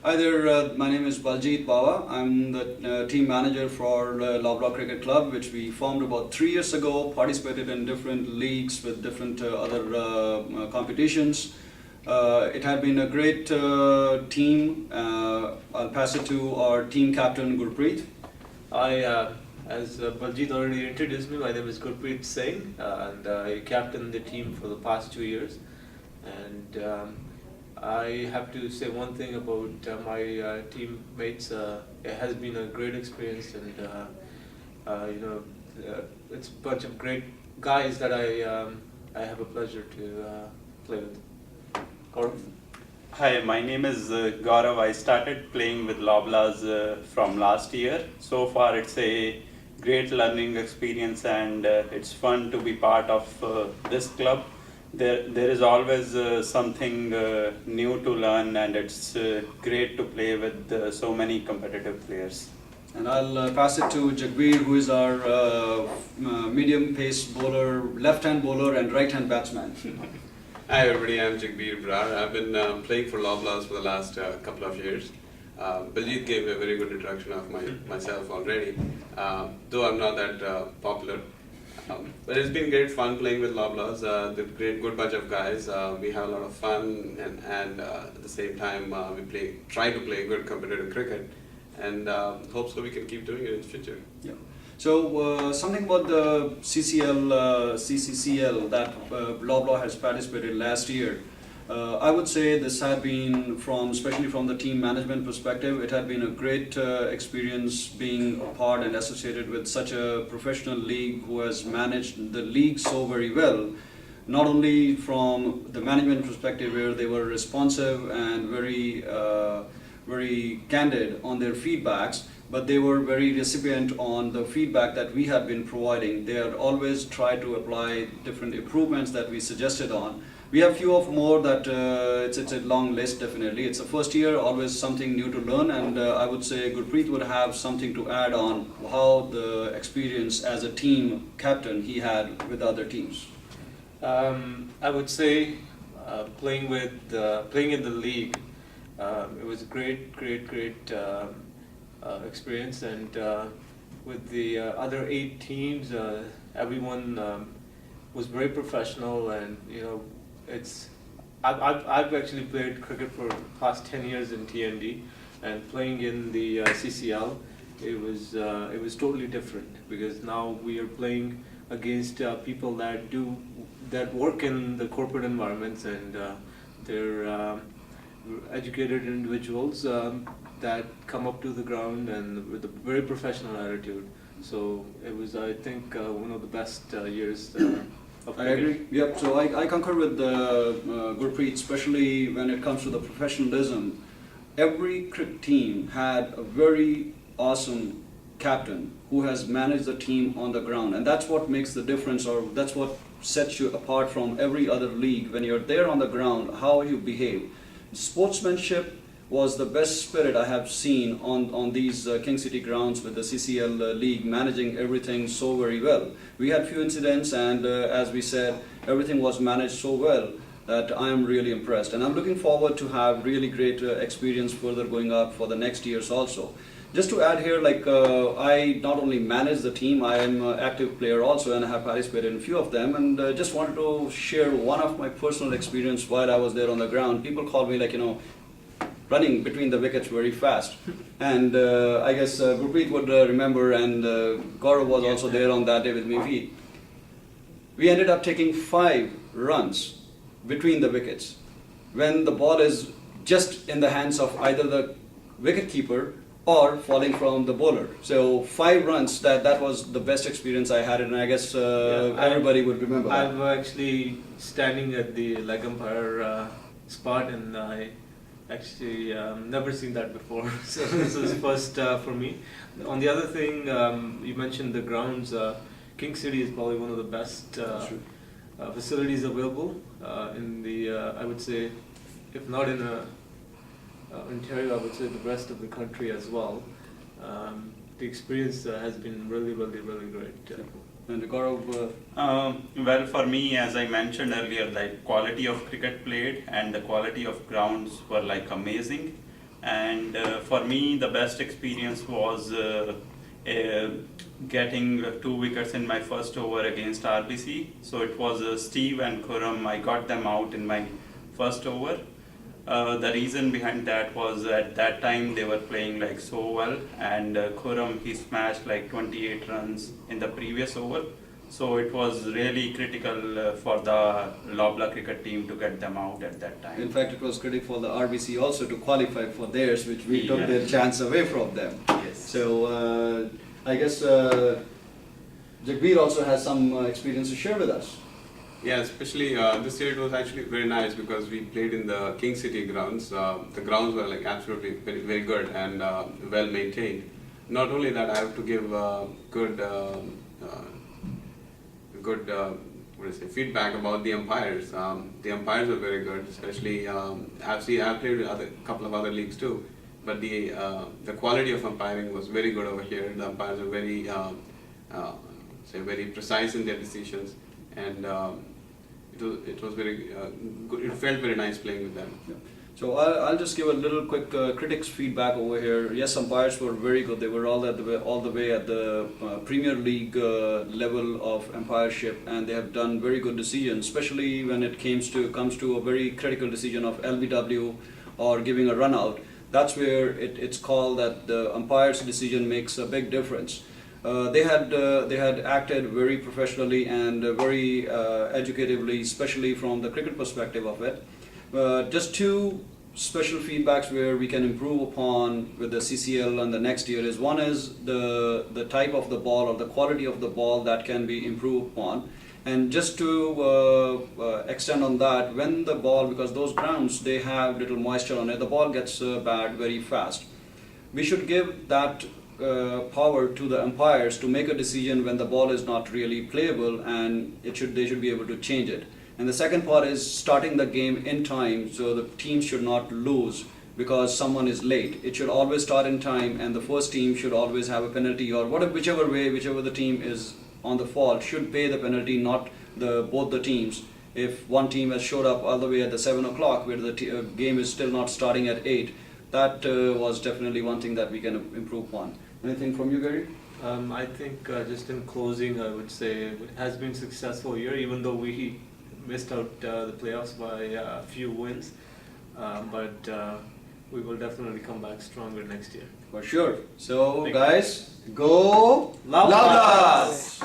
Hi there, my name is Baljit Bawa. I'm the team manager for Loblaw Cricket Club, which we formed about 3 years ago, participated in different leagues with different other competitions. It had been a great team. I'll pass it to our team captain, Gurpreet. As Baljit already introduced me, my name is Gurpreet Singh, and I captained the team for the past 2 years. And I have to say one thing about my teammates. It has been a great experience, and it's a bunch of great guys that I have a pleasure to play with. Gaurav? Hi, my name is Gaurav. I started playing with Loblaws from last year. So far, it's a great learning experience, and it's fun to be part of this club. There is always something new to learn, and it's great to play with so many competitive players. And I'll pass it to Jagbir, who is our medium pace bowler, left-hand bowler and right-hand batsman. Hi everybody, I'm Jagbir Brar. I've been playing for Loblaws for the last couple of years. Baljit gave a very good introduction of myself already, though I'm not that popular. But it's been great fun playing with Loblaws. They're a good bunch of guys. We have a lot of fun, and at the same time we try to play good competitive cricket, and hope so we can keep doing it in the future. Yeah. So something about the CCCL that Loblaw has participated last year. I would say this had been, especially from the team management perspective, it had been a great experience being a part and associated with such a professional league who has managed the league so very well. Not only from the management perspective, where they were responsive and very candid on their feedbacks, but they were very recipient on the feedback that we had been providing. They had always tried to apply different improvements that we suggested on. We have few of more that it's a long list, definitely. It's the first year, always something new to learn, and I would say Gurpreet would have something to add on how the experience as a team captain he had with other teams. I would say playing in the league, it was a great experience, and with the other 8 teams, everyone was very professional, and I've actually played cricket for the past 10 years in TND, and playing in the CCL, it was totally different, because now we are playing against people that work in the corporate environments, and they're educated individuals that come up to the ground and with a very professional attitude. So it was, I think, one of the best years of I cricket. agree. Yep. So I concur with Gurpreet, especially when it comes to the professionalism. Every cricket team had a very awesome captain who has managed the team on the ground, and that's what makes the difference, or that's what sets you apart from every other league. When you're there on the ground, how you behave. Sportsmanship was the best spirit I have seen on these King City grounds with the CCL league, managing everything so very well. We had few incidents, and as we said, everything was managed so well that I am really impressed. And I'm looking forward to have really great experience further going up for the next years also. Just to add here, I not only manage the team, I am an active player also, and I have participated in a few of them, and just wanted to share one of my personal experience while I was there on the ground. People call me running between the wickets very fast. And I guess Gurpreet would remember, and Gaurav was also there on that day with me. We ended up taking 5 runs between the wickets when the ball is just in the hands of either the wicketkeeper or falling from the bowler. So 5 runs, that was the best experience I had, and I guess everybody would remember that. I'm actually standing at the leg umpire spot, and I actually never seen that before. So this is first for me. On the other thing, you mentioned the grounds. King City is probably one of the best facilities available in the, I would say, if not in Ontario, I would say the rest of the country as well. The experience has been really great. And Gaurav, Well, for me, as I mentioned earlier, the quality of cricket played and the quality of grounds were amazing. And for me, the best experience was getting 2 wickets in my first over against RBC. So it was Steve and Khurram. I got them out in my first over. The reason behind that was at that time they were playing like so well, and Khurram, he smashed like 28 runs in the previous over. So it was really critical for the Lobla cricket team to get them out at that time. In fact, it was critical for the RBC also to qualify for theirs, which we took Yeah. their chance away from them. Yes. So I guess Jagbir also has some experience to share with us. Yeah, especially this year it was actually very nice because we played in the King City grounds. The grounds were like absolutely very, very good and well maintained. Not only that, I have to give good feedback about the umpires. The umpires were very good, especially I've played with a couple of other leagues too. But the quality of umpiring was very good over here. The umpires are very very precise in their decisions, and it was very good. It felt very nice playing with them. Yeah. So I'll just give a little quick critics feedback over here. Yes, umpires were very good. They were all the way at the Premier League level of umpireship, and they have done very good decisions, especially when it comes to a very critical decision of LBW or giving a run out. That's where it's called that the umpire's decision makes a big difference. They had acted very professionally and very educatively, especially from the cricket perspective of it. Just two special feedbacks where we can improve upon with the CCL and the next year is, one is the type of the ball or the quality of the ball that can be improved upon. And just to extend on that, when the ball, because those grounds, they have little moisture on it, the ball gets bad very fast. We should give that power to the umpires to make a decision when the ball is not really playable, and they should be able to change it. And the second part is starting the game in time, so the team should not lose because someone is late. It should always start in time, and the first team should always have a penalty, or whichever the team is on the fault should pay the penalty, not both the teams. If one team has showed up all the way at the 7 o'clock where the game is still not starting at 8, that was definitely one thing that we can improve upon. Anything from you, Gary? I think just in closing, I would say it has been a successful year, even though we missed out the playoffs by a few wins. But we will definitely come back stronger next year. For sure. So, Thank you. guys, go Loblas! Loblas!